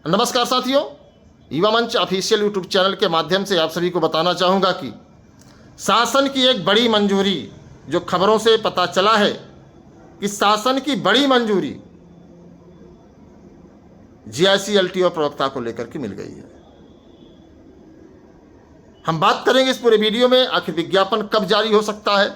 नमस्कार साथियों, युवा मंच ऑफिशियल यूट्यूब चैनल के माध्यम से आप सभी को बताना चाहूँगा कि शासन की एक बड़ी मंजूरी, जो खबरों से पता चला है कि शासन की बड़ी मंजूरी जीआईसी-एलटी और प्रवक्ता को लेकर के मिल गई है। हम बात करेंगे इस पूरे वीडियो में आखिर विज्ञापन कब जारी हो सकता है,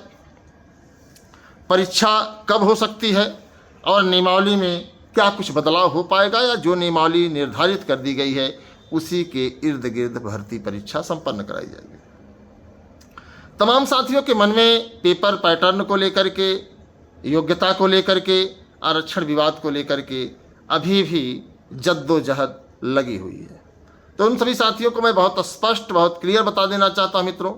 परीक्षा कब हो सकती है और नियमावली में क्या कुछ बदलाव हो पाएगा या जो नियमावली निर्धारित कर दी गई है उसी के इर्द गिर्द भर्ती परीक्षा संपन्न कराई जाएगी। तमाम साथियों के मन में पेपर पैटर्न को लेकर के, योग्यता को लेकर के, आरक्षण विवाद को लेकर के अभी भी जद्दोजहद लगी हुई है। तो उन सभी साथियों को मैं बहुत स्पष्ट, बहुत क्लियर बता देना चाहता हूं मित्रों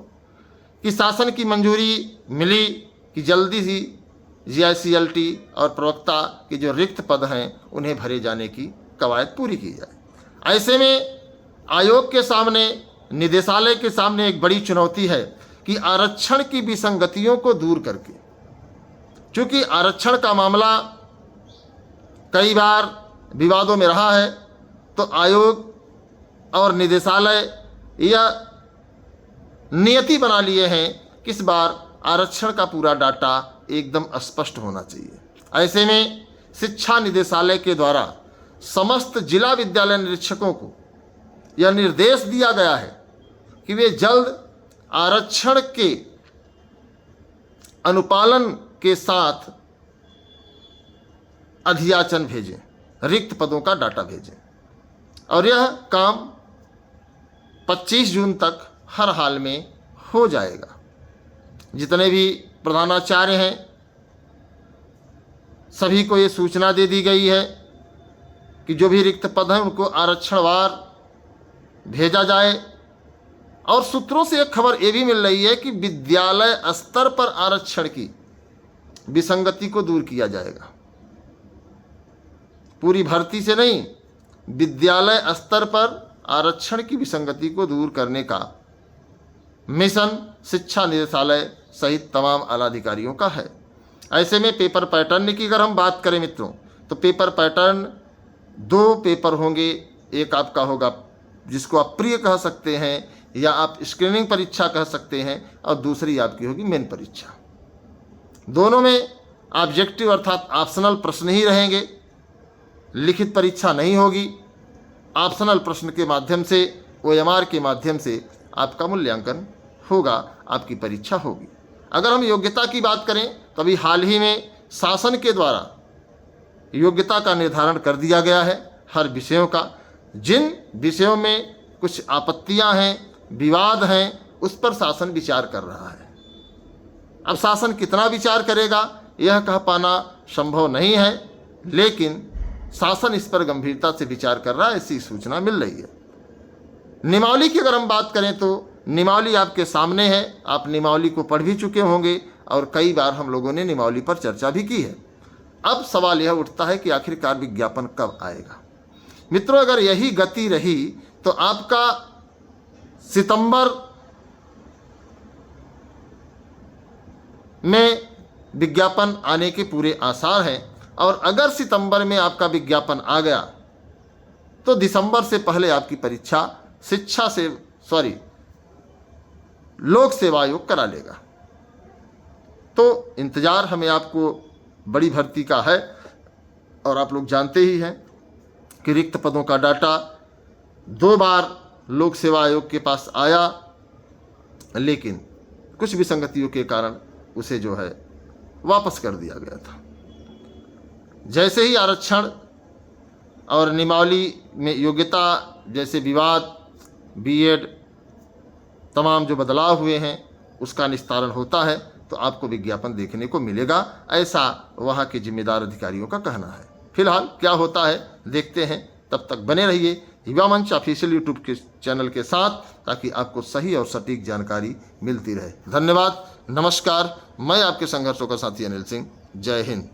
कि शासन की मंजूरी मिली कि जल्दी ही जीआईसी-एलटी और प्रवक्ता के जो रिक्त पद हैं उन्हें भरे जाने की कवायद पूरी की जाए। ऐसे में आयोग के सामने, निदेशालय के सामने एक बड़ी चुनौती है कि आरक्षण की विसंगतियों को दूर करके, चूँकि आरक्षण का मामला कई बार विवादों में रहा है, तो आयोग और निदेशालय यह नियति बना लिए हैं कि इस बार आरक्षण का पूरा डाटा एकदम स्पष्ट होना चाहिए। ऐसे में शिक्षा निदेशालय के द्वारा समस्त जिला विद्यालय निरीक्षकों को यह निर्देश दिया गया है कि वे जल्द आरक्षण के अनुपालन के साथ अधियाचन भेजें, रिक्त पदों का डाटा भेजें और यह काम 25 जून तक हर हाल में हो जाएगा। जितने भी प्रधानाचार्य हैं सभी को ये सूचना दे दी गई है कि जो भी रिक्त पद हैं उनको आरक्षणवार भेजा जाए। और सूत्रों से एक खबर ये भी मिल रही है कि विद्यालय स्तर पर आरक्षण की विसंगति को दूर किया जाएगा। पूरी भर्ती से नहीं, विद्यालय स्तर पर आरक्षण की विसंगति को दूर करने का मिशन शिक्षा निदेशालय सहित तमाम आला अधिकारियों का है। ऐसे में पेपर पैटर्न की अगर हम बात करें मित्रों, तो पेपर पैटर्न 2 पेपर होंगे। एक आपका होगा जिसको आप प्री कह सकते हैं या आप स्क्रीनिंग परीक्षा कह सकते हैं, और दूसरी आपकी होगी मेन परीक्षा। दोनों में ऑब्जेक्टिव अर्थात ऑप्शनल प्रश्न ही रहेंगे, लिखित परीक्षा नहीं होगी। ऑप्शनल प्रश्न के माध्यम से, OMR के माध्यम से आपका मूल्यांकन होगा, आपकी परीक्षा होगी। अगर हम योग्यता की बात करें तो अभी हाल ही में शासन के द्वारा योग्यता का निर्धारण कर दिया गया है हर विषयों का। जिन विषयों में कुछ आपत्तियां हैं, विवाद हैं, उस पर शासन विचार कर रहा है। अब शासन कितना विचार करेगा यह कह पाना संभव नहीं है, लेकिन शासन इस पर गंभीरता से विचार कर रहा है, ऐसी सूचना मिल रही है। नियमावली की अगर हम बात करें तो नियमावली आपके सामने है, आप नियमावली को पढ़ भी चुके होंगे और कई बार हम लोगों ने नियमावली पर चर्चा भी की है। अब सवाल यह उठता है कि आखिरकार विज्ञापन कब आएगा। मित्रों, अगर यही गति रही तो आपका सितंबर में विज्ञापन आने के पूरे आसार हैं, और अगर सितंबर में आपका विज्ञापन आ गया तो दिसंबर से पहले आपकी परीक्षा लोक सेवा आयोग करा लेगा। तो इंतजार हमें आपको बड़ी भर्ती का है, और आप लोग जानते ही हैं कि रिक्त पदों का डाटा 2 बार लोक सेवा आयोग के पास आया, लेकिन कुछ विसंगतियों के कारण उसे जो है वापस कर दिया गया था। जैसे ही आरक्षण और नियमावली में योग्यता जैसे विवाद, बीएड, तमाम जो बदलाव हुए हैं उसका निस्तारण होता है तो आपको विज्ञापन देखने को मिलेगा, ऐसा वहाँ के जिम्मेदार अधिकारियों का कहना है। फिलहाल क्या होता है देखते हैं। तब तक बने रहिए युवा मंच ऑफिशियल यूट्यूब के चैनल के साथ, ताकि आपको सही और सटीक जानकारी मिलती रहे। धन्यवाद, नमस्कार। मैं आपके संघर्षों का साथी अनिल सिंह। जय हिंद।